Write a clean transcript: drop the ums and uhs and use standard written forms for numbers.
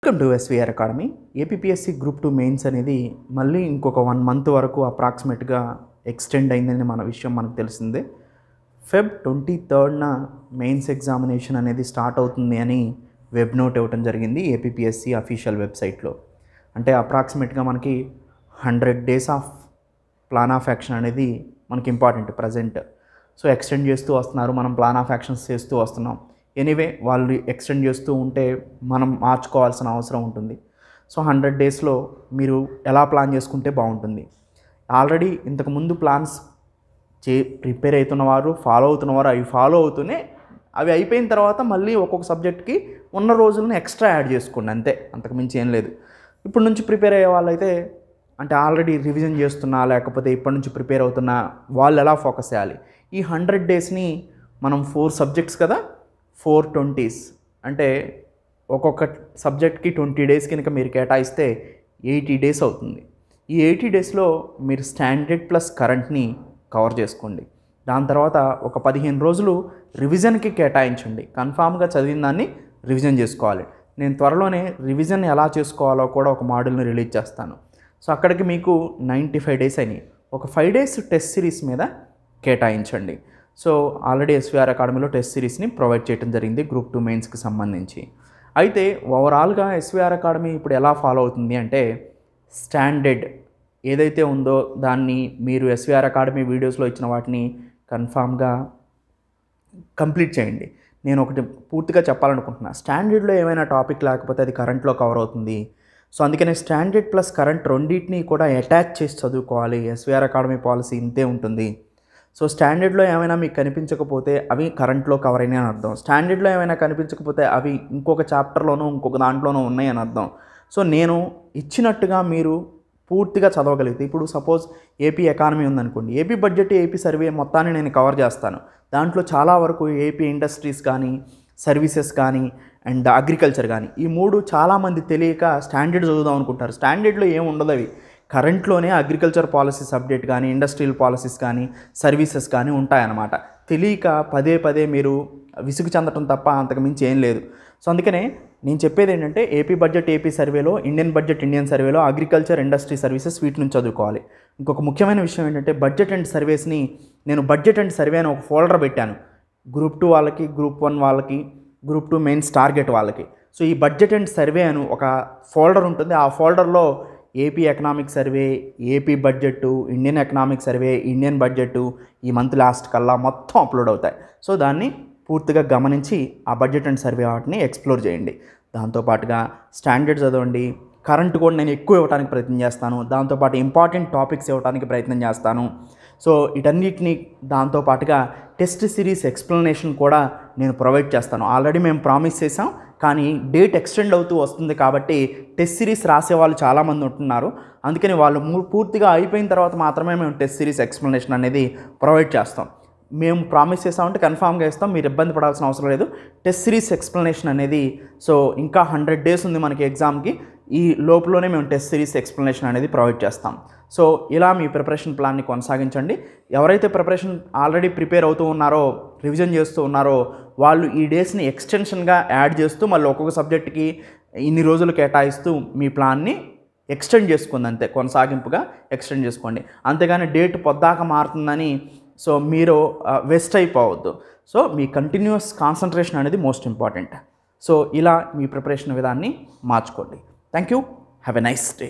Welcome to SVR academy. APPSC group 2 mains అనేది మళ్ళీ ఇంకొక 1 మంత్ వరకు అప్రాక్సిమేట్గా ఎక్స్టెండ్ అయిందని విషయం మనకు తెలిసిందే. ఫెబ్ 23న మెయిన్స్ ఎగ్జామినేషన్ అనేది స్టార్ట్ అవుతుంది అని వెబ్ నోట్ ఇవ్వడం జరిగింది ఏపీపీఎస్సీ అఫీషియల్ వెబ్సైట్లో. అంటే అప్రాక్సిమేట్గా మనకి 100 days of plan of action అనేది మనకి ఇంపార్టెంట్ ప్రజెంట్. సో ఎక్స్టెండ్ చేస్తూ వస్తున్నారు, మనం ప్లాన్ ఆఫ్ యాక్షన్స్ చేస్తూ వస్తున్నాం. ఎనీవే వాళ్ళు ఎక్స్టెండ్ చేస్తూ ఉంటే మనం మార్చుకోవాల్సిన అవసరం ఉంటుంది. సో 100 డేస్లో మీరు ఎలా ప్లాన్ చేసుకుంటే బాగుంటుంది. ఆల్రెడీ ఇంతకుముందు ప్లాన్స్ ప్రిపేర్ అవుతున్నవారు, ఫాలో అవుతున్నవారు అవి ఫాలో అవుతూనే అవి అయిపోయిన తర్వాత మళ్ళీ ఒక్కొక్క సబ్జెక్ట్కి ఉన్న రోజులను ఎక్స్ట్రా యాడ్ చేసుకోండి, అంతే, అంతకుమించి ఏం లేదు. ఇప్పటి నుంచి ప్రిపేర్ అయ్యే వాళ్ళైతే అంటే ఆల్రెడీ రివిజన్ చేస్తున్నా లేకపోతే ఇప్పటి నుంచి ప్రిపేర్ అవుతున్నా వాళ్ళు ఎలా ఫోకస్ చేయాలి. ఈ 100 డేస్ని మనం 4 సబ్జెక్ట్స్ కదా, 4 20s అంటే ఒక్కొక్క సబ్జెక్ట్కి 20 డేస్ కనుక మీరు కేటాయిస్తే 80 డేస్ అవుతుంది. ఈ 80 డేస్లో మీరు స్టాండర్డ్ ప్లస్ కరెంట్ని కవర్ చేసుకోండి. దాని తర్వాత ఒక 15 రోజులు రివిజన్కి కేటాయించండి. కన్ఫామ్గా చదివిన దాన్ని రివిజన్ చేసుకోవాలి. నేను త్వరలోనే రివిజన్ ఎలా చేసుకోవాలో కూడా ఒక మోడల్ని రిలీజ్ చేస్తాను. సో అక్కడికి మీకు 95 డేస్ అయినాయి. ఒక 5 డేస్ టెస్ట్ సిరీస్ మీద కేటాయించండి. సో ఆల్రెడీ ఎస్విఆర్ అకాడమీలో టెస్ట్ సిరీస్ని ప్రొవైడ్ చేయడం జరిగింది గ్రూప్ 2 మెయిన్స్కి సంబంధించి. అయితే ఓవరాల్గా ఎస్విఆర్ అకాడమీ ఇప్పుడు ఎలా ఫాలో అవుతుంది అంటే, స్టాండర్డ్ ఏదైతే ఉందో దాన్ని మీరు ఎస్విఆర్ అకాడమీ వీడియోస్లో ఇచ్చిన వాటిని కన్ఫామ్గా కంప్లీట్ చేయండి. నేను ఒకటి పూర్తిగా చెప్పాలనుకుంటున్నా, స్టాండర్డ్లో ఏమైనా టాపిక్ లేకపోతే అది కరెంట్లో కవర్ అవుతుంది. సో అందుకనే స్టాండర్డ్ ప్లస్ కరెంట్ రెండింటిని కూడా అటాచ్ చేసి చదువుకోవాలి. ఎస్విఆర్ అకాడమీ పాలసీ ఇంతే ఉంటుంది. సో స్టాండర్డ్లో ఏమైనా మీకు కనిపించకపోతే అవి కరెంట్లో కవర్ అయినాయి అని అర్థం. స్టాండర్డ్లో ఏమైనా కనిపించకపోతే అవి ఇంకొక చాప్టర్లోనూ ఇంకొక దాంట్లోనూ ఉన్నాయి అని అర్థం. సో నేను ఇచ్చినట్టుగా మీరు పూర్తిగా చదవగలిగితే, ఇప్పుడు సపోజ్ ఏపీ ఎకానమీ ఉందనుకోండి, ఏపీ బడ్జెట్, ఏపీ సర్వే మొత్తాన్ని నేను కవర్ చేస్తాను. దాంట్లో చాలా వరకు ఏపీ ఇండస్ట్రీస్ కానీ, సర్వీసెస్ కానీ అండ్ అగ్రికల్చర్ కానీ, ఈ 3 చాలామంది తెలియక స్టాండర్డ్ చదువుదాం అనుకుంటారు. స్టాండర్డ్లో ఏమి ఉండదు, అవి కరెంట్లోనే అగ్రికల్చర్ పాలసీస్ అప్డేట్ కానీ, ఇండస్ట్రియల్ పాలసీస్ కానీ, సర్వీసెస్ కానీ ఉంటాయన్నమాట. తెలియక పదే పదే మీరు విసుగు చెందటం తప్ప అంతకు మించి ఏం లేదు. సో అందుకనే నేను చెప్పేది ఏంటంటే, ఏపీ బడ్జెట్ ఏపీ సర్వేలో, ఇండియన్ బడ్జెట్ ఇండియన్ సర్వేలో, అగ్రికల్చర్, ఇండస్ట్రీ, సర్వీసెస్ వీటి నుంచి చదువుకోవాలి. ఇంకొక ముఖ్యమైన విషయం ఏంటంటే, బడ్జెట్ అండ్ సర్వేస్ని నేను బడ్జెట్ అండ్ సర్వే అని ఒక ఫోల్డర్ పెట్టాను. గ్రూప్ 2 వాళ్ళకి, గ్రూప్ 1 వాళ్ళకి, గ్రూప్ 2 మెయిన్స్ టార్గెట్ వాళ్ళకి. సో ఈ బడ్జెట్ అండ్ సర్వే అని ఒక ఫోల్డర్ ఉంటుంది. ఆ ఫోల్డర్లో AP economic survey, AP budget, Indian economic survey, Indian budget ఈ మంత్ లాస్ట్ కల్లా మొత్తం అప్లోడ్ అవుతాయి. సో దాన్ని పూర్తిగా గమనించి ఆ బడ్జెట్ అండ్ సర్వే వాటిని ఎక్స్ప్లోర్ చేయండి. దాంతోపాటుగా స్టాండర్డ్ చదవండి. కరెంట్ కూడా నేను ఎక్కువ ఇవ్వడానికి ప్రయత్నం చేస్తాను. దాంతోపాటు ఇంపార్టెంట్ టాపిక్స్ ఇవ్వడానికి ప్రయత్నం చేస్తాను. సో వీటన్నిటిని దాంతోపాటుగా టెస్ట్ సిరీస్ ఎక్స్ప్లెనేషన్ కూడా నేను ప్రొవైడ్ చేస్తాను. ఆల్రెడీ మేము ప్రామిస్ చేసాం, కానీ డేట్ ఎక్స్టెండ్ అవుతూ వస్తుంది కాబట్టి టెస్ట్ సిరీస్ రాసే వాళ్ళు చాలామంది ఉంటున్నారు. అందుకని వాళ్ళు పూర్తిగా అయిపోయిన తర్వాత మాత్రమే మేము టెస్ట్ సిరీస్ ఎక్స్ప్లెనేషన్ అనేది ప్రొవైడ్ చేస్తాం. మేము ప్రామిస్ చేస్తామంటే కన్ఫామ్గా ఇస్తాం, మీరు ఇబ్బంది పడాల్సిన అవసరం లేదు. టెస్ట్ సిరీస్ ఎక్స్ప్లెనేషన్ అనేది సో ఇంకా 100 డేస్ ఉంది మనకి ఎగ్జామ్కి. ఈ లోపలనే మేము టెస్ట్ సిరీస్ ఎక్స్ప్లెనేషన్ అనేది ప్రొవైడ్ చేస్తాం. సో ఇలా మీ ప్రిపరేషన్ ప్లాన్ని కొనసాగించండి. ఎవరైతే ప్రిపరేషన్ ఆల్రెడీ ప్రిపేర్ అవుతూ ఉన్నారో, రివిజన్ చేస్తూ ఉన్నారో, వాళ్ళు ఈ డేస్ని ఎక్స్టెన్షన్గా యాడ్ చేస్తూ మళ్ళీ ఒక్కొక్క సబ్జెక్ట్కి ఇన్ని రోజులు కేటాయిస్తూ మీ ప్లాన్ని ఎక్స్టెండ్ చేసుకోండి, అంతే, కొనసాగింపుగా ఎక్స్టెండ్ చేసుకోండి. అంతేగాని డేట్ పొద్దాక మారుతుందని సో మీరు వెస్ట్ అయిపోవద్దు. సో మీ కంటిన్యూస్ కాన్సన్ట్రేషన్ అనేది మోస్ట్ ఇంపార్టెంట్. సో ఇలా మీ ప్రిపరేషన్ విధాన్ని మార్చుకోండి. Thank you. Have a nice day.